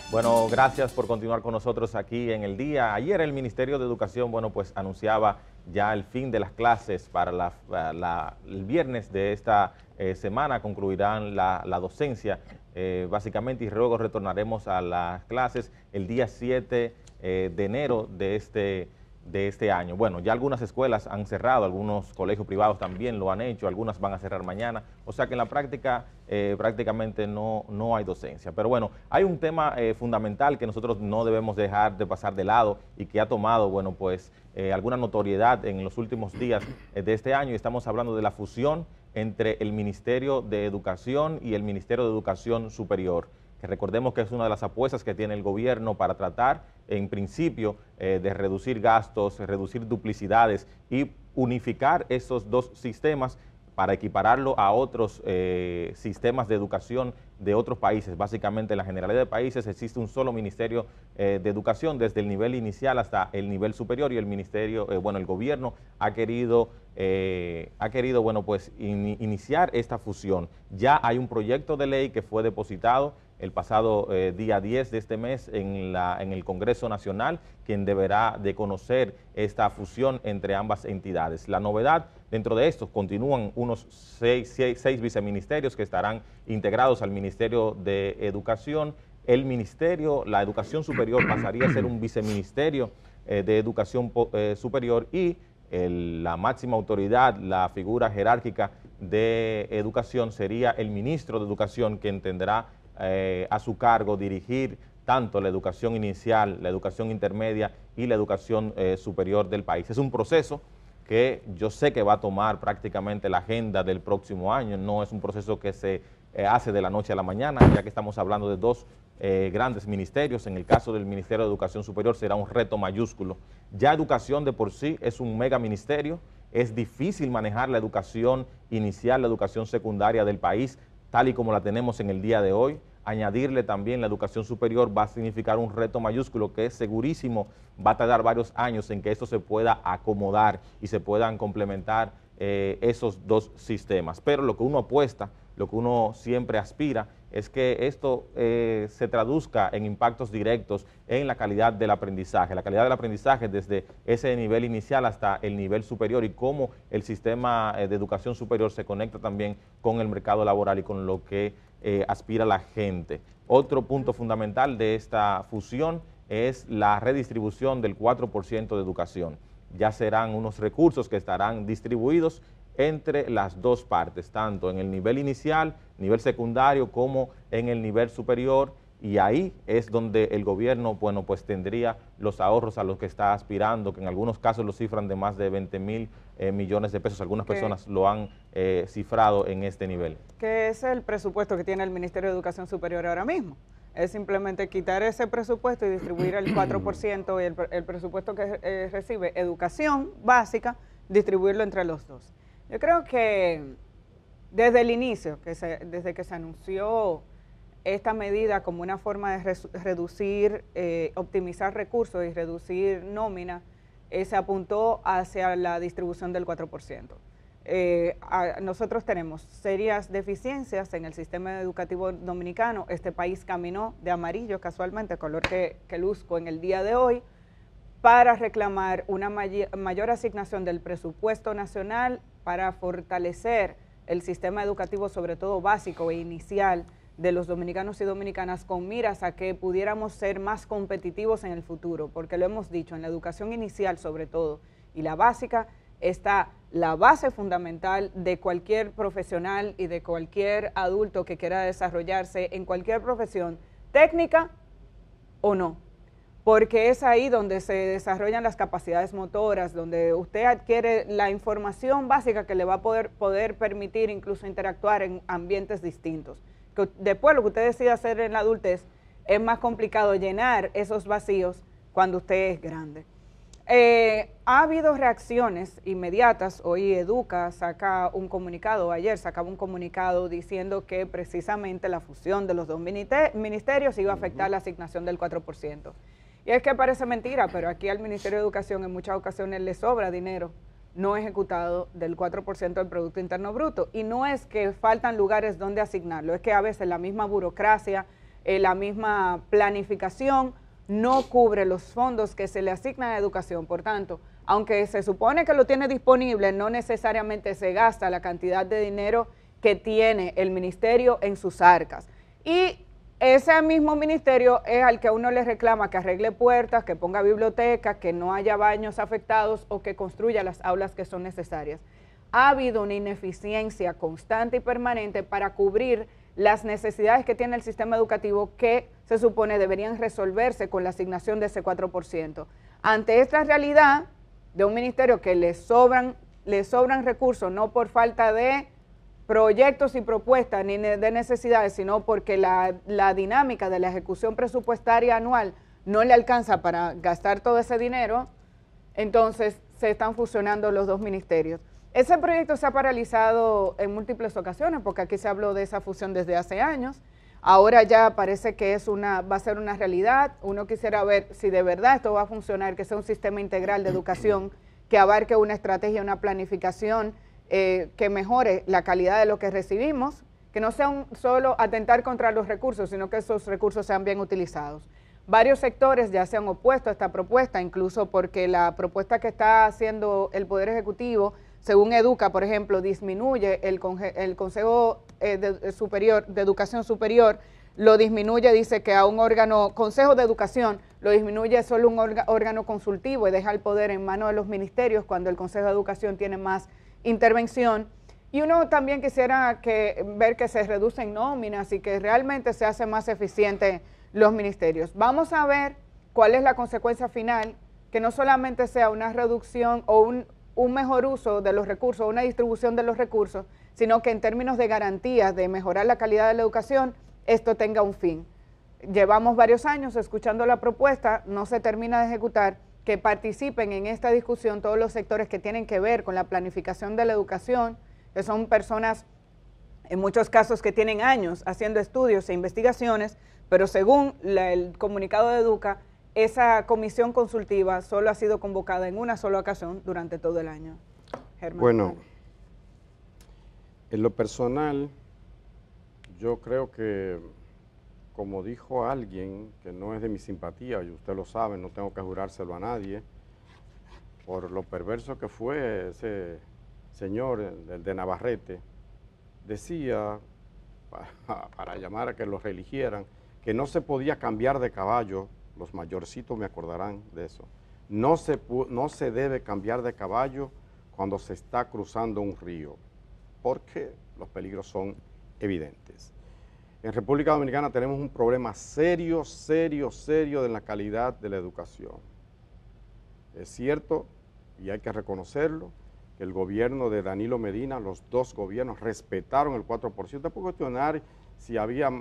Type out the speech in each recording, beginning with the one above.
Bueno, gracias por continuar con nosotros aquí en el día. Ayer el Ministerio de Educación, bueno, pues anunciaba ya el fin de las clases para el viernes de esta semana. Concluirán la docencia básicamente y luego retornaremos a las clases el día 7 de enero de este año. Bueno, ya algunas escuelas han cerrado, algunos colegios privados también lo han hecho, algunas van a cerrar mañana, o sea que en la práctica prácticamente no hay docencia. Pero bueno, hay un tema fundamental que nosotros no debemos dejar de pasar de lado y que ha tomado, bueno, pues alguna notoriedad en los últimos días de este año, y estamos hablando de la fusión entre el Ministerio de Educación y el Ministerio de Educación Superior, que recordemos que es una de las apuestas que tiene el gobierno para tratar, en principio, de reducir gastos, reducir duplicidades y unificar esos dos sistemas para equipararlo a otros sistemas de educación de otros países. Básicamente, en la generalidad de países existe un solo Ministerio de Educación desde el nivel inicial hasta el nivel superior, y el ministerio, el gobierno ha querido, bueno, pues iniciar esta fusión. Ya hay un proyecto de ley que fue depositado el pasado día 10 de este mes en el Congreso Nacional, quien deberá de conocer esta fusión entre ambas entidades. La novedad dentro de esto, continúan unos seis viceministerios que estarán integrados al Ministerio de Educación. La Educación Superior pasaría a ser un viceministerio de Educación Superior, y la máxima autoridad, la figura jerárquica de Educación, sería el ministro de Educación, quien tendrá a su cargo dirigir tanto la educación inicial, la educación intermedia y la educación superior del país. Es un proceso que yo sé que va a tomar prácticamente la agenda del próximo año. No es un proceso que se hace de la noche a la mañana, ya que estamos hablando de dos grandes ministerios. En el caso del Ministerio de Educación Superior será un reto mayúsculo. Ya educación de por sí es un mega ministerio, es difícil manejar la educación inicial, la educación secundaria del país, tal y como la tenemos en el día de hoy. Añadirle también la educación superior va a significar un reto mayúsculo que es segurísimo va a tardar varios años en que esto se pueda acomodar y se puedan complementar esos dos sistemas. Pero lo que uno apuesta, lo que uno siempre aspira, es que esto se traduzca en impactos directos en la calidad del aprendizaje. La calidad del aprendizaje desde ese nivel inicial hasta el nivel superior, y cómo el sistema de educación superior se conecta también con el mercado laboral y con lo que aspira la gente. Otro punto fundamental de esta fusión es la redistribución del 4% de educación. Ya serán unos recursos que estarán distribuidos entre las dos partes, tanto en el nivel inicial, nivel secundario, como en el nivel superior, y ahí es donde el gobierno, bueno, pues tendría los ahorros a los que está aspirando, que en algunos casos lo cifran de más de 20.000 millones de pesos. Algunas personas lo han cifrado en este nivel. ¿Qué es el presupuesto que tiene el Ministerio de Educación Superior ahora mismo? Es simplemente quitar ese presupuesto y distribuir el 4% y el presupuesto que recibe educación básica, distribuirlo entre los dos. Yo creo que desde el inicio, desde que se anunció esta medida como una forma de reducir, optimizar recursos y reducir nómina, se apuntó hacia la distribución del 4%. Nosotros tenemos serias deficiencias en el sistema educativo dominicano. Este país caminó de amarillo, casualmente, color que luzco en el día de hoy, para reclamar una mayor asignación del presupuesto nacional para fortalecer el sistema educativo, sobre todo básico e inicial, de los dominicanos y dominicanas, con miras a que pudiéramos ser más competitivos en el futuro, porque lo hemos dicho, en la educación inicial sobre todo, y la básica, está la base fundamental de cualquier profesional y de cualquier adulto que quiera desarrollarse en cualquier profesión, técnica o no, porque es ahí donde se desarrollan las capacidades motoras, donde usted adquiere la información básica que le va a poder permitir incluso interactuar en ambientes distintos. Que después lo que usted decida hacer en la adultez es más complicado llenar esos vacíos cuando usted es grande. Ha habido reacciones inmediatas. Hoy Educa saca un comunicado, ayer sacaba un comunicado diciendo que precisamente la fusión de los dos ministerios iba a afectar la asignación del 4%. Y es que parece mentira, pero aquí al Ministerio de Educación en muchas ocasiones le sobra dinero no ejecutado del 4% del Producto Interno Bruto. Y no es que faltan lugares donde asignarlo, es que a veces la misma burocracia la misma planificación no cubre los fondos que se le asignan a educación. Por tanto, aunque se supone que lo tiene disponible, no necesariamente se gasta la cantidad de dinero que tiene el ministerio en sus arcas. Y ese mismo ministerio es al que uno le reclama que arregle puertas, que ponga bibliotecas, que no haya baños afectados o que construya las aulas que son necesarias. Ha habido una ineficiencia constante y permanente para cubrir las necesidades que tiene el sistema educativo que se supone deberían resolverse con la asignación de ese 4%. Ante esta realidad de un ministerio que le sobran recursos, no por falta de proyectos y propuestas ni de necesidades, sino porque la dinámica de la ejecución presupuestaria anual no le alcanza para gastar todo ese dinero, entonces se están fusionando los dos ministerios. Ese proyecto se ha paralizado en múltiples ocasiones, porque aquí se habló de esa fusión desde hace años. Ahora ya parece que va a ser una realidad. Uno quisiera ver si de verdad esto va a funcionar, que sea un sistema integral de educación que abarque una estrategia, una planificación que mejore la calidad de lo que recibimos, que no sea solo atentar contra los recursos, sino que esos recursos sean bien utilizados. Varios sectores ya se han opuesto a esta propuesta, incluso porque la propuesta que está haciendo el Poder Ejecutivo, según Educa, por ejemplo, disminuye el Consejo Superior de Educación Superior, lo disminuye, dice que a un órgano, Consejo de Educación, lo disminuye solo un órgano consultivo y deja el poder en manos de los ministerios cuando el Consejo de Educación tiene más intervención. Y uno también quisiera ver que se reducen nóminas y que realmente se hace más eficiente los ministerios. Vamos a ver cuál es la consecuencia final, que no solamente sea una reducción o un mejor uso de los recursos, una distribución de los recursos, sino que en términos de garantías de mejorar la calidad de la educación, esto tenga un fin. Llevamos varios años escuchando la propuesta, no se termina de ejecutar. Que participen en esta discusión todos los sectores que tienen que ver con la planificación de la educación, que son personas, en muchos casos, que tienen años haciendo estudios e investigaciones, pero según el comunicado de Educa, esa comisión consultiva solo ha sido convocada en una sola ocasión durante todo el año. Germán. Bueno, en lo personal, yo creo que, como dijo alguien que no es de mi simpatía, y usted lo sabe, no tengo que jurárselo a nadie, por lo perverso que fue ese señor, el de Navarrete, decía, para llamar a que lo reeligieran, que no se podía cambiar de caballo, los mayorcitos me acordarán de eso, no se debe cambiar de caballo cuando se está cruzando un río, porque los peligros son evidentes. En República Dominicana tenemos un problema serio de la calidad de la educación. Es cierto, y hay que reconocerlo, que el gobierno de Danilo Medina, los dos gobiernos, respetaron el 4%. Después cuestionar si había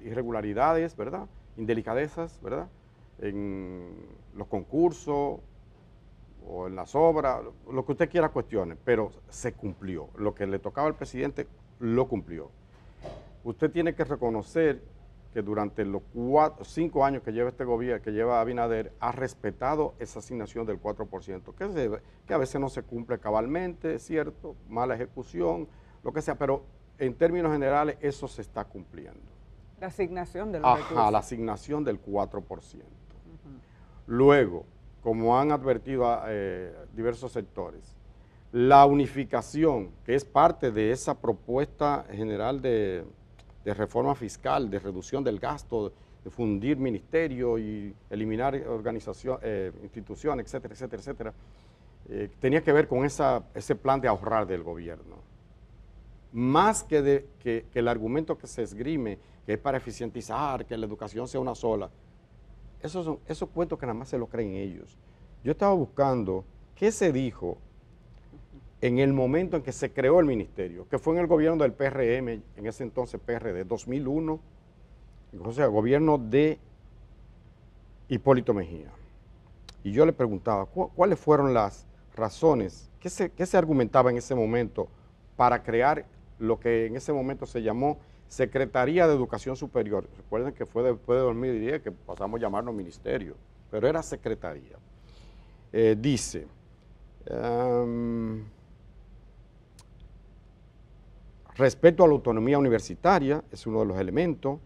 irregularidades, ¿verdad?, indelicadezas, ¿verdad?, en los concursos o en las obras, lo que usted quiera cuestione, pero se cumplió. Lo que le tocaba al presidente lo cumplió. Usted tiene que reconocer que durante los 5 años que lleva este gobierno, que lleva Abinader, ha respetado esa asignación del 4%, que a veces no se cumple cabalmente, es cierto, mala ejecución, lo que sea, pero en términos generales eso se está cumpliendo. La asignación de los recursos. La asignación del 4%. Luego, como han advertido diversos sectores, la unificación, que es parte de esa propuesta general de reforma fiscal, de reducción del gasto, de fundir ministerio y eliminar instituciones, etcétera, etcétera, etcétera, tenía que ver con ese plan de ahorrar del gobierno. Más que el argumento que se esgrime, que es para eficientizar, que la educación sea una sola, esos cuentos que nada más se lo creen ellos. Yo estaba buscando qué se dijo en el momento en que se creó el ministerio, que fue en el gobierno del PRM, en ese entonces PRD, 2001, o sea, gobierno de Hipólito Mejía. Y yo le preguntaba, ¿cuáles fueron las razones, qué se argumentaba en ese momento para crear lo que en ese momento se llamó Secretaría de Educación Superior? Recuerden que fue después de 2010 que pasamos a llamarnos ministerio, pero era secretaría. Dice, respeto a la autonomía universitaria, es uno de los elementos,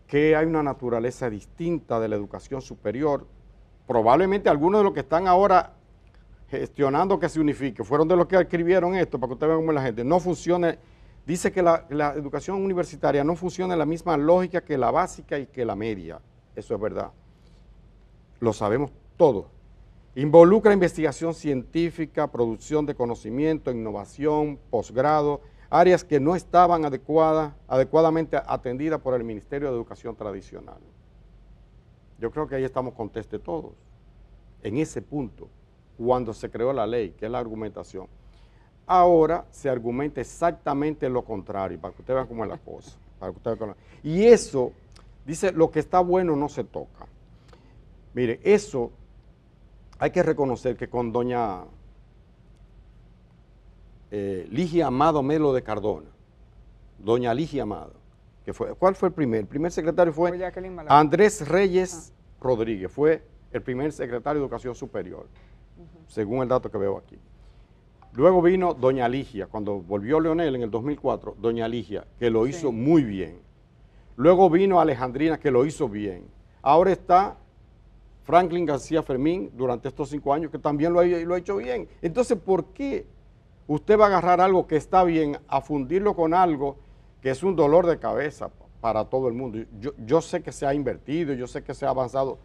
que hay una naturaleza distinta de la educación superior. Probablemente algunos de los que están ahora gestionando que se unifique, fueron de los que escribieron esto, para que ustedes vean cómo la gente, no funciona, dice que la educación universitaria no funciona en la misma lógica que la básica y que la media. Eso es verdad. Lo sabemos todos. Involucra investigación científica, producción de conocimiento, innovación, posgrado, áreas que no estaban adecuadamente atendidas por el Ministerio de Educación tradicional. Yo creo que ahí estamos contestes todos, en ese punto, cuando se creó la ley, que es la argumentación. Ahora se argumenta exactamente lo contrario, para que ustedes vean cómo es la cosa. Y eso, dice, lo que está bueno no se toca. Mire, eso hay que reconocer que con doña Ligia Amado Melo de Cardona, doña Ligia Amado, que fue, ¿cuál fue el primer? El primer secretario fue Andrés Reyes Rodríguez, fue el primer secretario de Educación Superior, según el dato que veo aquí. Luego vino doña Ligia, cuando volvió Leonel en el 2004, doña Ligia, que lo hizo muy bien. Luego vino Alejandrina, que lo hizo bien. Ahora está Franklin García Fermín, durante estos 5 años, que también lo ha hecho bien. Entonces, ¿por qué usted va a agarrar algo que está bien, a fundirlo con algo que es un dolor de cabeza para todo el mundo? Yo sé que se ha invertido, yo sé que se ha avanzado,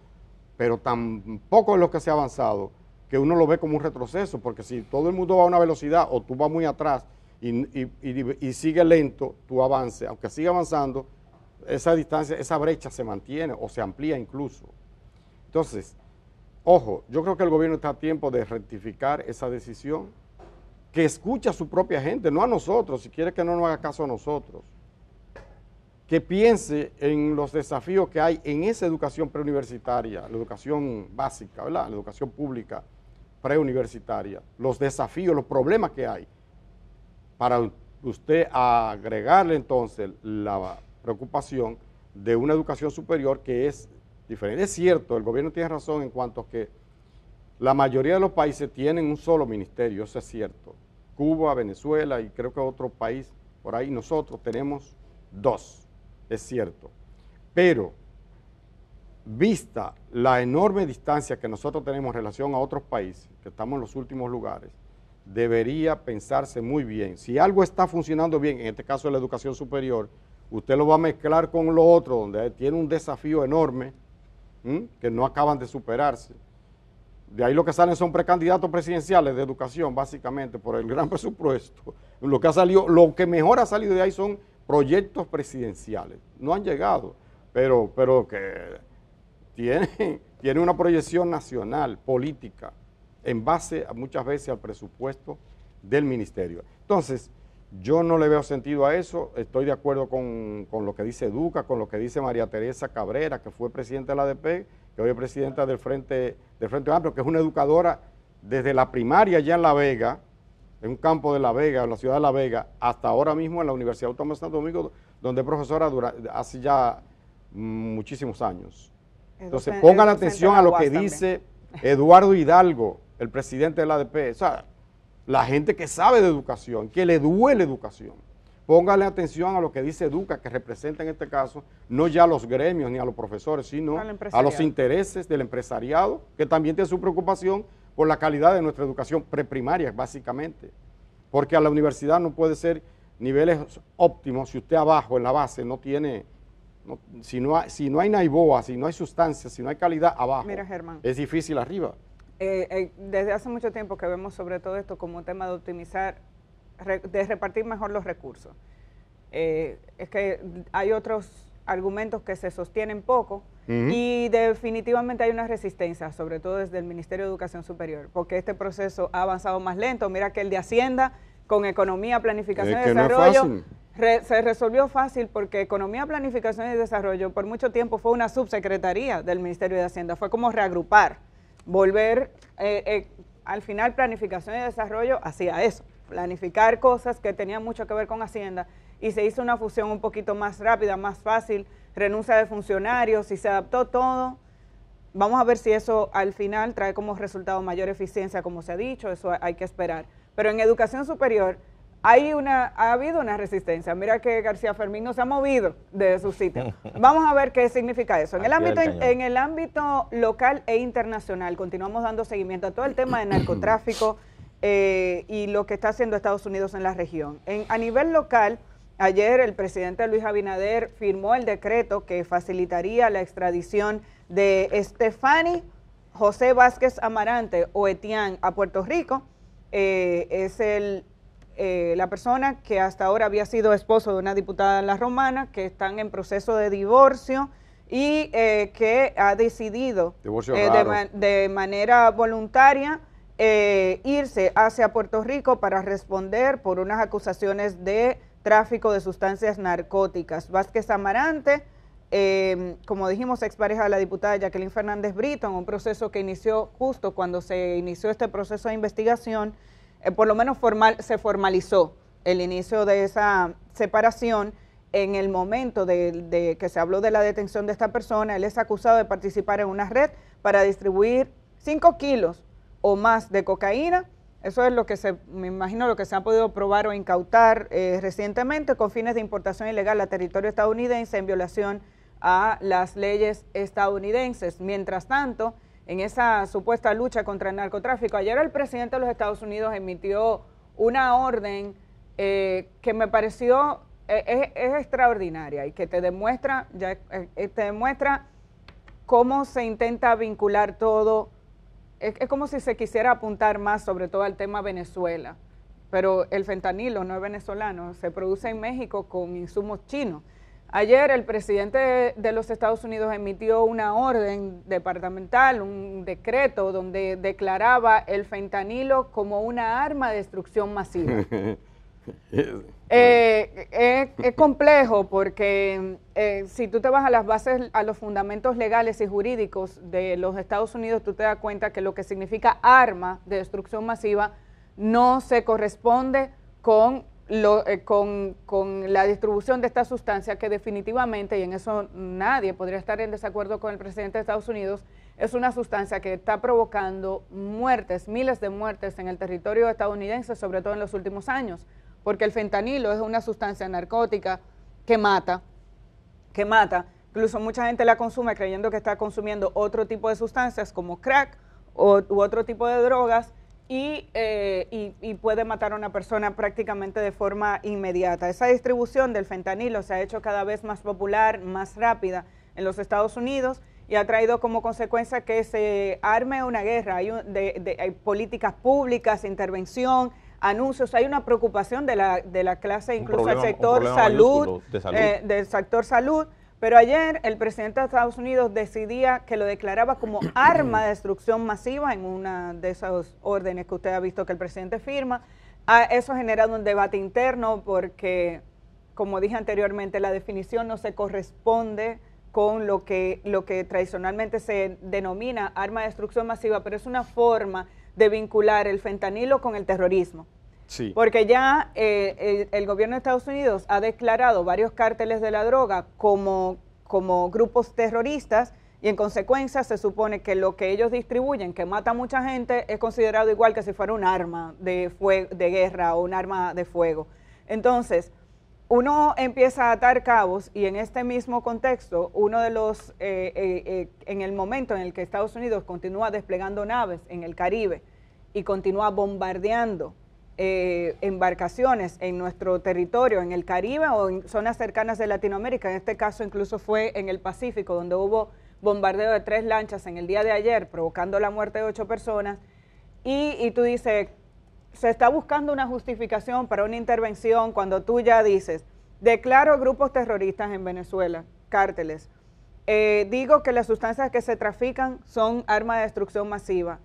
pero tampoco es lo que se ha avanzado, que uno lo ve como un retroceso, porque si todo el mundo va a una velocidad o tú vas muy atrás y sigue lento tu avance, aunque siga avanzando, esa distancia, esa brecha se mantiene o se amplía incluso. Entonces, ojo, yo creo que el gobierno está a tiempo de rectificar esa decisión, que escuche a su propia gente, no a nosotros, si quiere que no nos haga caso a nosotros, que piense en los desafíos que hay en esa educación preuniversitaria, la educación básica, ¿verdad? La educación pública preuniversitaria, los desafíos, los problemas que hay, para usted agregarle entonces la preocupación de una educación superior que es diferente. Es cierto, el gobierno tiene razón en cuanto a que la mayoría de los países tienen un solo ministerio, eso es cierto. Cuba, Venezuela y creo que otro país por ahí, nosotros tenemos 2, es cierto. Pero, vista la enorme distancia que nosotros tenemos en relación a otros países, que estamos en los últimos lugares, debería pensarse muy bien. Si algo está funcionando bien, en este caso la educación superior, usted lo va a mezclar con lo otro, donde tiene un desafío enorme, que no acaban de superarse. De ahí lo que salen son precandidatos presidenciales de educación, básicamente, por el gran presupuesto. Lo que mejor ha salido de ahí son proyectos presidenciales. No han llegado, pero que tienen una proyección nacional, política, en base muchas veces al presupuesto del ministerio. Entonces, yo no le veo sentido a eso, estoy de acuerdo con lo que dice Duca, con lo que dice María Teresa Cabrera, que fue presidenta de la ADP, que hoy es presidenta del Frente Amplio, que es una educadora desde la primaria ya en La Vega, en un campo de La Vega, en la ciudad de La Vega, hasta ahora mismo en la Universidad Autónoma de Santo Domingo, donde es profesora hace ya muchísimos años. Entonces, pongan atención a lo que dice Eduardo Hidalgo, el presidente de la ADP, o sea, la gente que sabe de educación, que le duele educación. Póngale atención a lo que dice Duca, que representa en este caso no ya a los gremios ni a los profesores, sino a los intereses del empresariado, que también tiene su preocupación por la calidad de nuestra educación preprimaria, básicamente. Porque a la universidad no puede ser niveles óptimos si usted abajo en la base no tiene, si no hay naiboa, si no hay sustancia, si no hay calidad abajo, mira, Germán, es difícil arriba. Desde hace mucho tiempo que vemos sobre todo esto como un tema de optimizar, de repartir mejor los recursos. Es que hay otros argumentos que se sostienen poco y definitivamente hay una resistencia, sobre todo desde el Ministerio de Educación Superior, porque este proceso ha avanzado más lento. Mira que el de Hacienda, con Economía, Planificación y Desarrollo, se resolvió fácil porque Economía, Planificación y Desarrollo por mucho tiempo fue una subsecretaría del Ministerio de Hacienda, fue como reagrupar, volver, al final Planificación y Desarrollo hacía eso, planificar cosas que tenían mucho que ver con Hacienda y se hizo una fusión un poquito más rápida, más fácil, renuncia de funcionarios y se adaptó todo. Vamos a ver si eso al final trae como resultado mayor eficiencia, como se ha dicho, eso hay que esperar. Pero en educación superior ha habido una resistencia. Mira que García Fermín no se ha movido de su sitio. Vamos a ver qué significa eso. En el ámbito local e internacional, continuamos dando seguimiento a todo el tema de narcotráfico y lo que está haciendo Estados Unidos en la región. A nivel local, ayer el presidente Luis Abinader firmó el decreto que facilitaría la extradición de Estefany José Vázquez Amarante o Etienne a Puerto Rico. Es la persona que hasta ahora había sido esposo de una diputada de La Romana, que están en proceso de divorcio y que ha decidido de manera voluntaria irse hacia Puerto Rico para responder por unas acusaciones de tráfico de sustancias narcóticas. Vázquez Amarante, como dijimos, expareja de la diputada Jacqueline Fernández Brito, en un proceso que inició justo cuando se inició este proceso de investigación. Por lo menos se formalizó el inicio de esa separación en el momento de que se habló de la detención de esta persona. Él es acusado de participar en una red para distribuir 5 kilos o más de cocaína. Eso es me imagino lo que se ha podido probar o incautar recientemente con fines de importación ilegal a territorio estadounidense en violación a las leyes estadounidenses. Mientras tanto, en esa supuesta lucha contra el narcotráfico, ayer el presidente de los Estados Unidos emitió una orden que me pareció es extraordinaria y que te demuestra cómo se intenta vincular todo. Es como si se quisiera apuntar más sobre todo al tema Venezuela, pero el fentanilo no es venezolano, se produce en México con insumos chinos. Ayer el presidente de los Estados Unidos emitió una orden departamental, un decreto donde declaraba el fentanilo como una arma de destrucción masiva. Es complejo porque si tú te vas a las bases, a los fundamentos legales y jurídicos de los Estados Unidos, tú te das cuenta que lo que significa arma de destrucción masiva no se corresponde con la distribución de esta sustancia que definitivamente, y en eso nadie podría estar en desacuerdo con el presidente de Estados Unidos, es una sustancia que está provocando muertes, miles de muertes en el territorio estadounidense, sobre todo en los últimos años, porque el fentanilo es una sustancia narcótica que mata, incluso mucha gente la consume creyendo que está consumiendo otro tipo de sustancias como crack u otro tipo de drogas, y puede matar a una persona prácticamente de forma inmediata. Esa distribución del fentanilo se ha hecho cada vez más popular, más rápida en los Estados Unidos y ha traído como consecuencia que se arme una guerra. Hay políticas públicas, intervención, anuncios, hay una preocupación de la clase, incluso del sector salud, del sector salud. Pero ayer el presidente de Estados Unidos decidía que lo declaraba como arma de destrucción masiva en una de esas órdenes que usted ha visto que el presidente firma. Eso ha generado un debate interno porque, como dije anteriormente, la definición no se corresponde con lo que tradicionalmente se denomina arma de destrucción masiva, pero es una forma de vincular el fentanilo con el terrorismo. Sí. Porque ya el gobierno de Estados Unidos ha declarado varios cárteles de la droga como grupos terroristas y en consecuencia se supone que lo que ellos distribuyen, que mata a mucha gente, es considerado igual que si fuera un arma de guerra o un arma de fuego. Entonces, uno empieza a atar cabos y en este mismo contexto, uno de los, en el momento en el que Estados Unidos continúa desplegando naves en el Caribe y continúa bombardeando embarcaciones en nuestro territorio, en el Caribe o en zonas cercanas de Latinoamérica, en este caso incluso fue en el Pacífico, donde hubo bombardeo de 3 lanchas en el día de ayer, provocando la muerte de 8 personas, y tú dices, se está buscando una justificación para una intervención cuando tú ya dices, declaro grupos terroristas en Venezuela, cárteles, digo que las sustancias que se trafican son armas de destrucción masiva.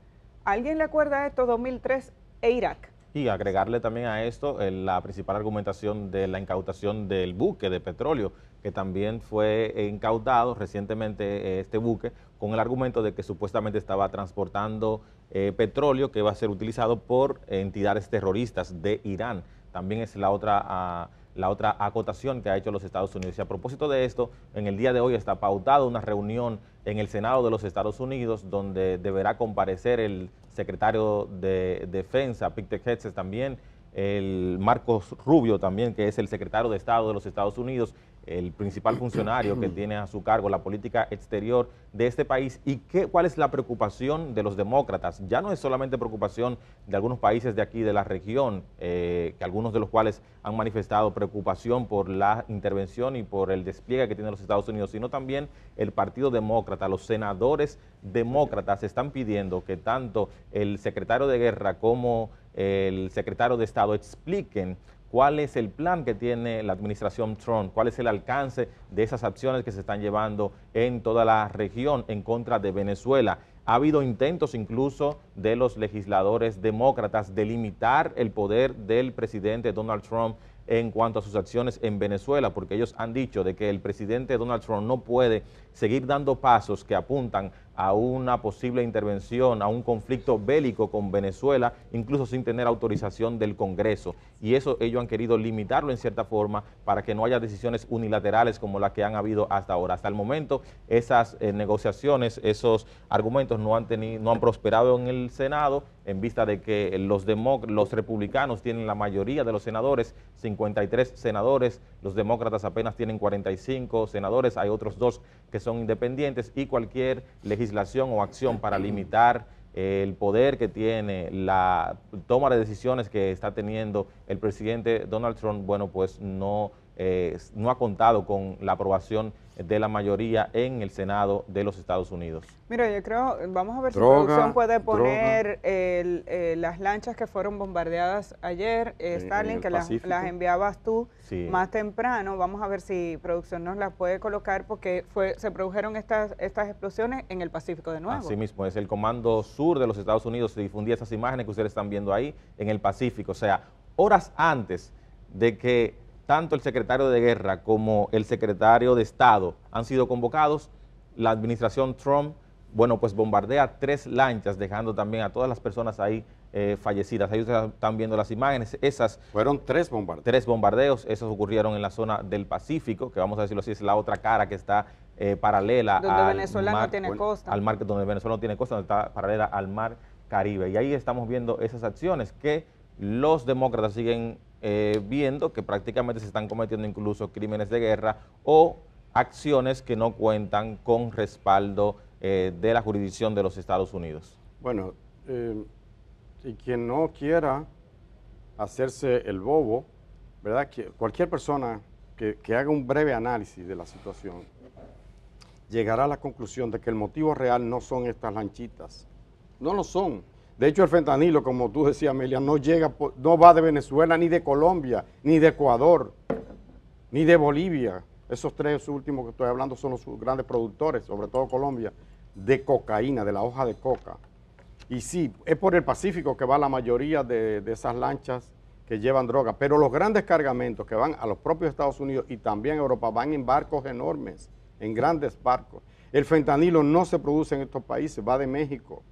¿Alguien le acuerda a esto 2003 e Irak? Y agregarle también a esto la principal argumentación de la incautación del buque de petróleo, que también fue incautado recientemente este buque, con el argumento de que supuestamente estaba transportando petróleo que va a ser utilizado por entidades terroristas de Irán. También es la otra acotación que ha hecho los Estados Unidos. Y a propósito de esto, en el día de hoy está pautada una reunión en el Senado de los Estados Unidos donde deberá comparecer el secretario de Defensa, Pete Hegseth, también el Marcos Rubio también, que es el secretario de Estado de los Estados Unidos, el principal funcionario que tiene a su cargo la política exterior de este país, y cuál es la preocupación de los demócratas. Ya no es solamente preocupación de algunos países de aquí de la región, que algunos de los cuales han manifestado preocupación por la intervención y por el despliegue que tienen los Estados Unidos, sino también el Partido Demócrata. Los senadores demócratas están pidiendo que tanto el secretario de Guerra como el secretario de Estado expliquen cuál es el plan que tiene la administración Trump, cuál es el alcance de esas acciones que se están llevando en toda la región en contra de Venezuela. Ha habido intentos incluso de los legisladores demócratas de limitar el poder del presidente Donald Trump en cuanto a sus acciones en Venezuela, porque ellos han dicho de que el presidente Donald Trump no puede seguir dando pasos que apuntan a una posible intervención, a un conflicto bélico con Venezuela, incluso sin tener autorización del Congreso. Y eso ellos han querido limitarlo en cierta forma para que no haya decisiones unilaterales como las que han habido hasta ahora. Hasta el momento, esas negociaciones, esos argumentos no han prosperado en el Senado, en vista de que los republicanos tienen la mayoría de los senadores, 53 senadores, los demócratas apenas tienen 45 senadores, hay otros 2 que son independientes, y cualquier legislación o acción para limitar el poder que tiene, la toma de decisiones que está teniendo el presidente Donald Trump, bueno, pues no ha contado con la aprobación de la mayoría en el Senado de los Estados Unidos. Mira, yo creo, vamos a ver si producción puede poner las lanchas que fueron bombardeadas ayer, Stalin, que las enviabas tú más temprano. Vamos a ver si producción nos las puede colocar, porque se produjeron estas explosiones en el Pacífico de nuevo. Así mismo, es el Comando Sur de los Estados Unidos, se difundía esas imágenes que ustedes están viendo ahí en el Pacífico, o sea, horas antes de que tanto el secretario de Guerra como el secretario de Estado han sido convocados, la administración Trump, bueno, pues bombardea 3 lanchas, dejando también a todas las personas ahí fallecidas. Ahí ustedes están viendo las imágenes. Fueron 3 bombardeos. 3 bombardeos, esos ocurrieron en la zona del Pacífico, que vamos a decirlo así, es la otra cara que está paralela donde Venezuela no tiene costa. Al mar, donde Venezuela no tiene costa, donde está paralela al mar Caribe. Y ahí estamos viendo esas acciones que los demócratas siguen viendo que prácticamente se están cometiendo incluso crímenes de guerra o acciones que no cuentan con respaldo de la jurisdicción de los Estados Unidos. Bueno, y quien no quiera hacerse el bobo, ¿verdad? Que cualquier persona que haga un breve análisis de la situación llegará a la conclusión de que el motivo real no son estas lanchitas, no lo son. De hecho, el fentanilo, como tú decías, Amelia, no va de Venezuela, ni de Colombia, ni de Ecuador, ni de Bolivia. Esos 3 últimos que estoy hablando son los grandes productores, sobre todo Colombia, de cocaína, de la hoja de coca. Y sí, es por el Pacífico que va la mayoría de esas lanchas que llevan droga, pero los grandes cargamentos que van a los propios Estados Unidos y también a Europa van en barcos enormes, en grandes barcos. El fentanilo no se produce en estos países, va de México,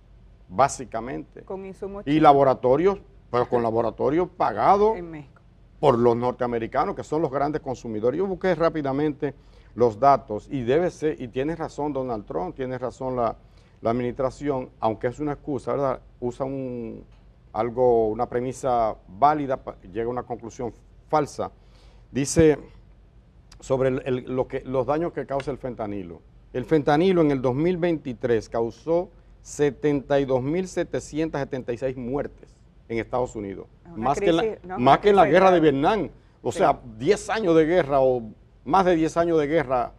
básicamente. Con insumos y laboratorios, pero con laboratorios pagados en México por los norteamericanos, que son los grandes consumidores. Yo busqué rápidamente los datos y debe ser, y tiene razón Donald Trump, tiene razón la administración, aunque es una excusa, ¿verdad? Usa una premisa válida, llega a una conclusión falsa. Dice sobre los daños que causa el fentanilo. El fentanilo en el 2023 causó 72.776 muertes en Estados Unidos, más que en la guerra de Vietnam. O sea, 10 años de guerra o más de 10 años de guerra,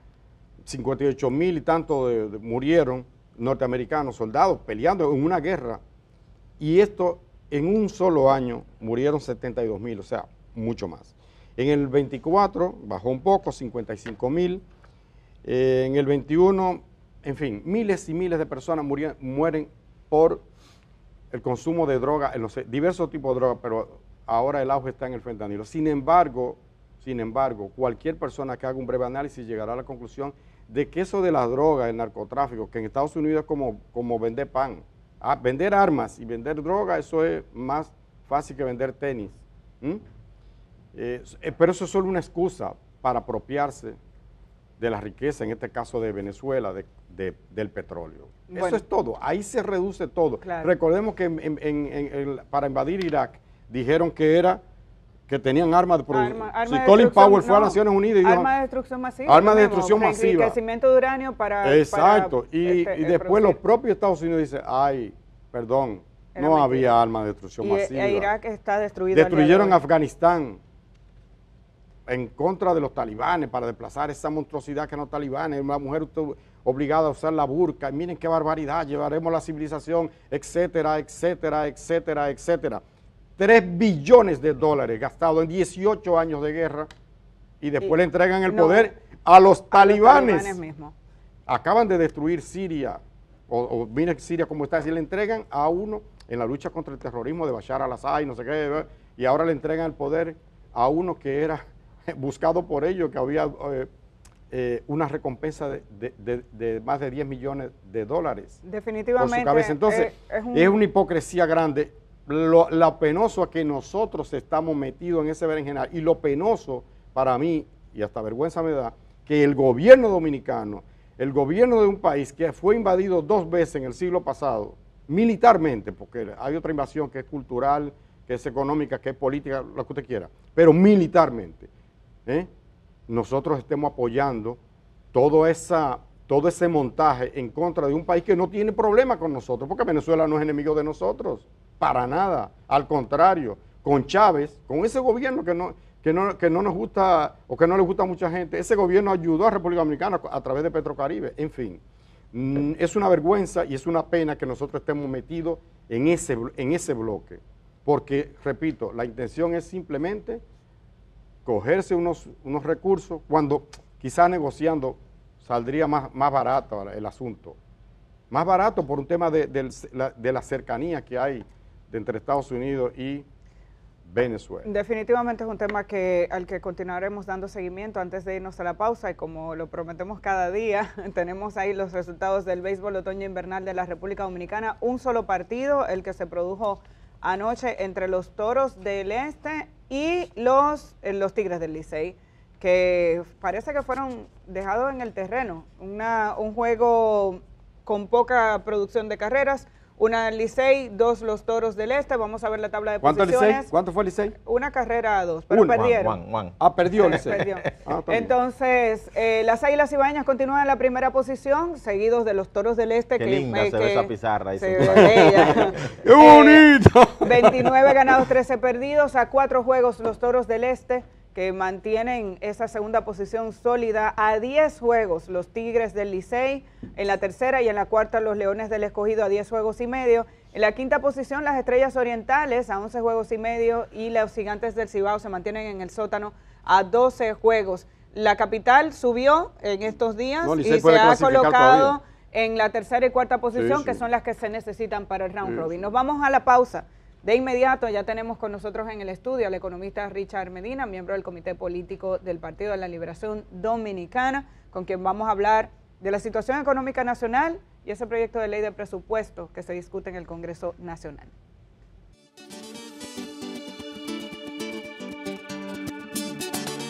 58.000 y tanto murieron norteamericanos, soldados peleando en una guerra. Y esto, en un solo año, murieron 72.000, o sea, mucho más. En el 24 bajó un poco, 55.000. En el 21, en fin, miles y miles de personas mueren por el consumo de droga, en los diversos tipos de droga, pero ahora el auge está en el fentanilo. Sin embargo, cualquier persona que haga un breve análisis llegará a la conclusión de que eso de la droga, el narcotráfico, que en Estados Unidos es como vender pan. Vender armas y vender droga, eso es más fácil que vender tenis. Pero eso es solo una excusa para apropiarse de la riqueza, en este caso de Venezuela, del petróleo. Bueno, eso es todo, ahí se reduce todo. Claro. Recordemos que para invadir Irak dijeron que era que tenían armas de producción. Si de Colin Powell fue a no, Naciones Unidas y dijo... Armas de destrucción masiva. Armas de destrucción masiva. Enriquecimiento de uranio para... Exacto. Para, y después producir. los propios Estados Unidos dicen, ay, perdón, Era no mentira. había armas de destrucción masiva. Irak está destruido. Destruyeron Afganistán en contra de los talibanes para desplazar esa monstruosidad que los talibanes. Una mujer estuvo obligada a usar la burka. Y miren qué barbaridad, llevaremos la civilización, etcétera, etcétera, etcétera, etcétera. 3 billones de dólares gastados en 18 años de guerra y después le entregan el poder a los talibanes. Mismos. Acaban de destruir Siria, o miren Siria como está, y le entregan a uno en la lucha contra el terrorismo de Bashar al-Assad y no sé qué, y ahora le entregan el poder a uno que era buscado por ellos, que había una recompensa de más de 10 millones de dólares. Definitivamente. Por su cabeza. Entonces, es una hipocresía grande. Lo penoso es que nosotros estamos metidos en ese berenjenal, y lo penoso para mí, y hasta vergüenza me da, que el gobierno dominicano, el gobierno de un país que fue invadido 2 veces en el siglo pasado, militarmente, porque hay otra invasión que es cultural, que es económica, que es política, lo que usted quiera, pero militarmente, nosotros estemos apoyando todo ese montaje en contra de un país que no tiene problema con nosotros, porque Venezuela no es enemigo de nosotros, para nada, al contrario, con Chávez, con ese gobierno que no nos gusta o que no le gusta a mucha gente, ese gobierno ayudó a República Dominicana a través de Petrocaribe, en fin. Es una vergüenza y es una pena que nosotros estemos metidos en ese bloque, porque, repito, la intención es simplemente cogerse unos recursos cuando quizás negociando saldría más barato el asunto. Más barato por un tema de la cercanía que hay entre Estados Unidos y Venezuela. Definitivamente es un tema al que continuaremos dando seguimiento antes de irnos a la pausa, y como lo prometemos cada día, tenemos ahí los resultados del béisbol otoño-invernal de la República Dominicana. Un solo partido, el que se produjo anoche entre los Toros del Este y los Tigres del Licey, que parece que fueron dejados en el terreno. Un juego con poca producción de carreras. Una el Licey, 2 los Toros del Este. Vamos a ver la tabla de posiciones. ¿Cuánto fue el Licey? Una carrera a 2, pero perdieron. Perdió el Licey. Perdió. Entonces, las Águilas Ibaeñas continúan en la primera posición, seguidos de los Toros del Este. Qué linda se ve esa pizarra ahí. Se ve bella. ¡Qué bonito! 29 ganados, 13 perdidos, a 4 juegos los Toros del Este, que mantienen esa segunda posición sólida. A 10 juegos los Tigres del Licey, en la tercera, y en la cuarta los Leones del Escogido a 10 juegos y medio. En la quinta posición las Estrellas Orientales a 11 juegos y medio, y los Gigantes del Cibao se mantienen en el sótano a 12 juegos. La capital subió en estos días y se ha colocado en la tercera y cuarta posición, que son las que se necesitan para el round robin. Nos vamos a la pausa. De inmediato ya tenemos con nosotros en el estudio al economista Richard Medina, miembro del Comité Político del Partido de la Liberación Dominicana, con quien vamos a hablar de la situación económica nacional y ese proyecto de ley de presupuesto que se discute en el Congreso Nacional.